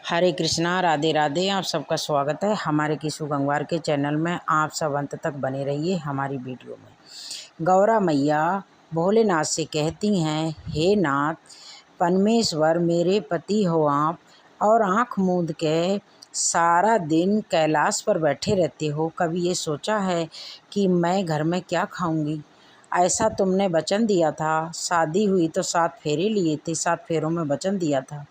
हरे कृष्णा, राधे राधे। आप सबका स्वागत है हमारे किशु गंगवार के चैनल में। आप सब अंत तक बने रहिए हमारी वीडियो में। गौरा मैया भोलेनाथ से कहती हैं, हे नाथ परमेश्वर, मेरे पति हो आप और आँख मूंद के सारा दिन कैलाश पर बैठे रहते हो। कभी ये सोचा है कि मैं घर में क्या खाऊंगी? ऐसा तुमने वचन दिया था, शादी हुई तो 7 फेरे लिए थे, 7 फेरों में वचन दिया था।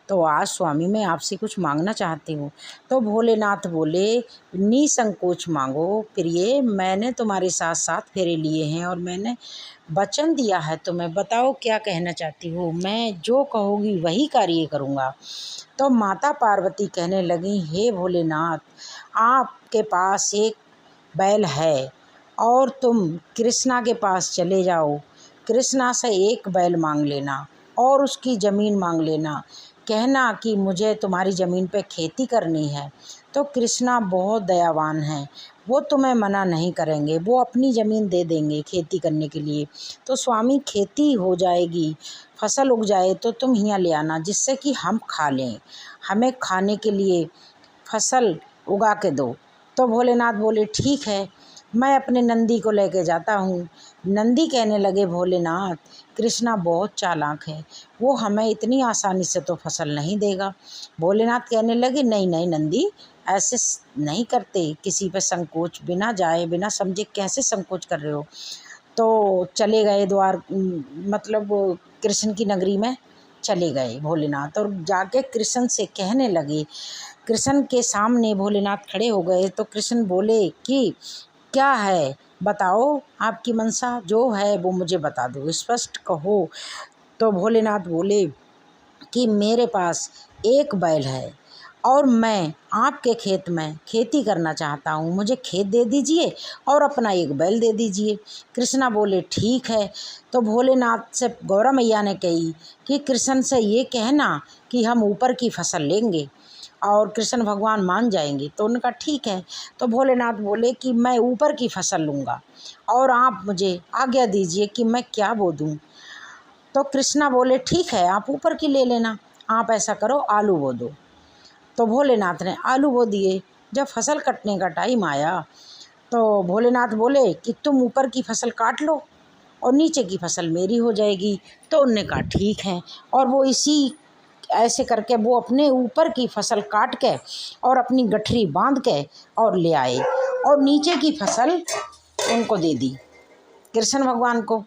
तो आज स्वामी मैं आपसे कुछ मांगना चाहती हूँ। तो भोलेनाथ बोले, निसंकोच मांगो प्रिय, मैंने तुम्हारे साथ 7 फेरे लिए हैं और मैंने वचन दिया है तुम्हें। बताओ क्या कहना चाहती हो? मैं जो कहोगी वही कार्य करूँगा। तो माता पार्वती कहने लगी, हे भोलेनाथ, आपके पास एक बैल है और तुम कृष्णा के पास चले जाओ, कृष्णा से एक बैल मांग लेना और उसकी ज़मीन मांग लेना, कहना कि मुझे तुम्हारी ज़मीन पे खेती करनी है। तो कृष्णा बहुत दयावान हैं, वो तुम्हें मना नहीं करेंगे, वो अपनी ज़मीन दे देंगे खेती करने के लिए। तो स्वामी खेती हो जाएगी, फसल उग जाए तो तुम यहाँ ले आना, जिससे कि हम खा लें, हमें खाने के लिए फसल उगा के दो। तो भोलेनाथ बोले, ठीक है, मैं अपने नंदी को लेके जाता हूँ। नंदी कहने लगे, भोलेनाथ कृष्णा बहुत चालाक है, वो हमें इतनी आसानी से तो फसल नहीं देगा। भोलेनाथ कहने लगे, नहीं नहीं नंदी, ऐसे नहीं करते, किसी पे संकोच बिना जाए बिना समझे कैसे संकोच कर रहे हो। तो चले गए मतलब कृष्ण की नगरी में चले गए भोलेनाथ और जाके कृष्ण से कहने लगे। कृष्ण के सामने भोलेनाथ खड़े हो गए तो कृष्ण बोले कि क्या है, बताओ, आपकी मनसा जो है वो मुझे बता दो, स्पष्ट कहो। तो भोलेनाथ बोले कि मेरे पास एक बैल है और मैं आपके खेत में खेती करना चाहता हूँ, मुझे खेत दे दीजिए और अपना एक बैल दे दीजिए। कृष्णा बोले, ठीक है। तो भोलेनाथ से गौरा मैया ने कही कि कृष्ण से ये कहना कि हम ऊपर की फसल लेंगे और कृष्ण भगवान मान जाएंगे। तो उनका ठीक है। तो भोलेनाथ बोले कि मैं ऊपर की फसल लूँगा और आप मुझे आज्ञा दीजिए कि मैं क्या बो दूँ। तो कृष्णा बोले, ठीक है, आप ऊपर की ले लेना, आप ऐसा करो आलू बो दो। तो भोलेनाथ ने आलू बो दिए। जब फसल कटने का टाइम आया तो भोलेनाथ बोले कि तुम ऊपर की फसल काट लो और नीचे की फसल मेरी हो जाएगी। तो उनने कहा ठीक है, और वो ऐसे करके वो अपने ऊपर की फसल काट के और अपनी गठरी बांध के और ले आए और नीचे की फसल उनको दे दी, कृष्ण भगवान को।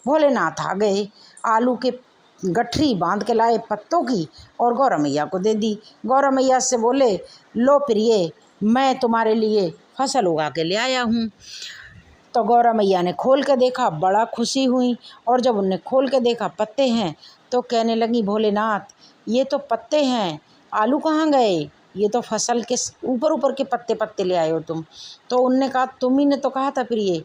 भोलेनाथ आ गए, आलू के गठरी बांध के लाए पत्तों की और गौरा मैया को दे दी। गौरा मैया से बोले, लो प्रिय, मैं तुम्हारे लिए फसल उगा के ले आया हूँ। तो गौरा मैया ने खोल के देखा, बड़ा खुशी हुई, और जब उनने खोल के देखा पत्ते हैं तो कहने लगी, भोलेनाथ ये तो पत्ते हैं, आलू कहाँ गए? ये तो फसल के ऊपर ऊपर के पत्ते पत्ते ले आए हो तुम। तो उनने कहा, तुम ही ने तो कहा था प्रिय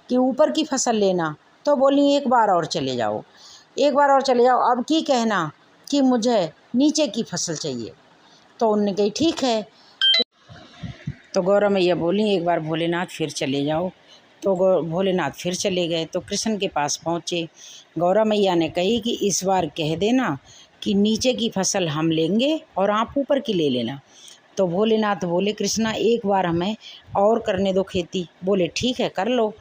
कि ऊपर की फसल लेना। तो बोली, एक बार और चले जाओ, एक बार और चले जाओ, अब की कहना कि मुझे नीचे की फसल चाहिए। तो उनने कही ठीक है। तो गौरा मैया बोली, एक बार भोलेनाथ फिर चले जाओ। तो भोलेनाथ फिर चले गए तो कृष्ण के पास पहुँचे। गौरा मैया ने कही कि इस बार कह देना कि नीचे की फसल हम लेंगे और आप ऊपर की ले लेना। तो भोलेनाथ बोले, कृष्णा एक बार हमें और करने दो खेती। बोले, ठीक है, कर लो।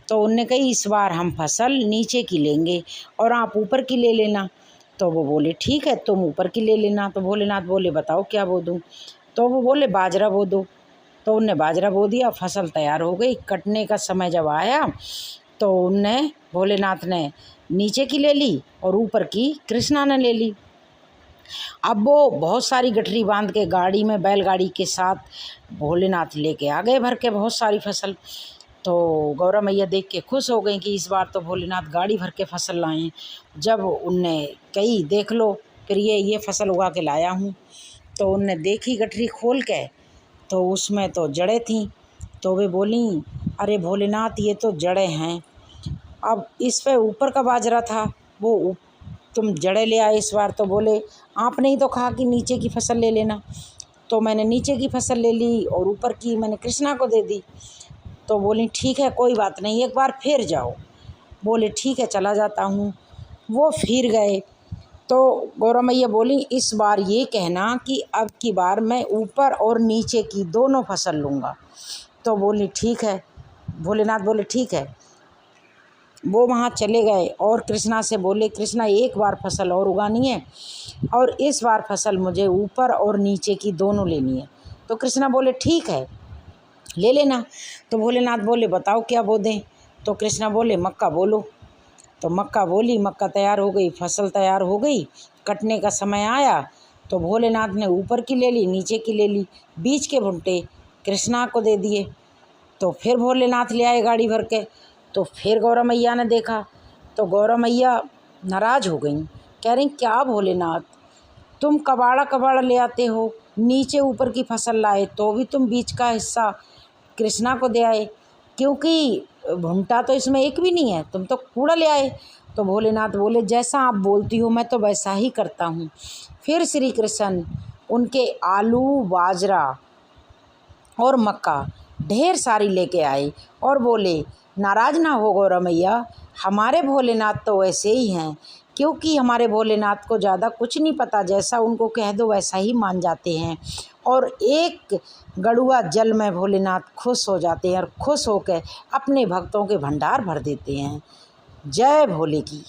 तो उनने कही, इस बार हम फसल नीचे की लेंगे और आप ऊपर की ले लेना। तो वो बोले, ठीक है, तुम ऊपर की ले लेना। तो भोलेनाथ बोले, बताओ क्या बो दूँ? तो वो बोले, बाजरा बो दो। तो उनने बाजरा बो दिया, फसल तैयार हो गई। कटने का समय जब आया तो भोलेनाथ ने नीचे की ले ली और ऊपर की कृष्णा ने ले ली। अब वो बहुत सारी गठरी बांध के गाड़ी में, बैलगाड़ी के साथ भोलेनाथ लेके आ गए भर के बहुत सारी फसल। तो गौरा मैया देख के खुश हो गई कि इस बार तो भोलेनाथ गाड़ी भर के फसल लाए। जब उनने कही, देख लो फिर ये फसल उगा के लाया हूँ। तो उनने देखी गठरी खोल के तो उसमें तो जड़ें थीं। तो वे बोली, अरे भोलेनाथ ये तो जड़ें हैं। अब इस पे ऊपर का बाजरा था, वो तुम जड़ें ले आए इस बार। तो बोले, आपने ही तो कहा कि नीचे की फसल ले लेना, तो मैंने नीचे की फसल ले ली और ऊपर की मैंने कृष्णा को दे दी। तो बोली, ठीक है, कोई बात नहीं, एक बार फिर जाओ। बोले, ठीक है, चला जाता हूँ। वो फिर गए तो गौरा मैया बोली इस बार ये कहना कि अब की बार मैं ऊपर और नीचे की दोनों फसल लूँगा। तो बोली ठीक है। भोलेनाथ बोले ठीक है। वो वहाँ चले गए और कृष्णा से बोले कृष्णा एक बार फसल और उगानी है और इस बार फसल मुझे ऊपर और नीचे की दोनों लेनी है। तो कृष्णा बोले ठीक है ले लेना। तो भोलेनाथ बोले बताओ क्या बो दें। तो कृष्णा बोले मक्का बोलो। तो मक्का बोली, मक्का तैयार हो गई, फसल तैयार हो गई, कटने का समय आया तो भोलेनाथ ने ऊपर की ले ली, नीचे की ले ली, बीच के भुट्टे कृष्णा को दे दिए। तो फिर भोलेनाथ ले आए गाड़ी भर के। तो फिर गौरा मैया ने देखा तो गौरा मैया नाराज़ हो गई, कह रही क्या भोलेनाथ तुम कबाड़ा कबाड़ा ले आते हो, नीचे ऊपर की फसल लाए तो भी तुम बीच का हिस्सा कृष्णा को दे आए, क्योंकि भुंटा तो इसमें एक भी नहीं है, तुम तो कूड़ा ले आए। तो भोलेनाथ बोले जैसा आप बोलती हो मैं तो वैसा ही करता हूँ। फिर श्री कृष्ण उनके आलू बाजरा और मक्का ढेर सारी लेके आए और बोले नाराज़ ना हो गौरा मैया, हमारे भोलेनाथ तो वैसे ही हैं, क्योंकि हमारे भोलेनाथ को ज़्यादा कुछ नहीं पता, जैसा उनको कह दो वैसा ही मान जाते हैं। और एक गड़ुआ जल में भोलेनाथ खुश हो जाते हैं और खुश होकर अपने भक्तों के भंडार भर देते हैं। जय भोले की।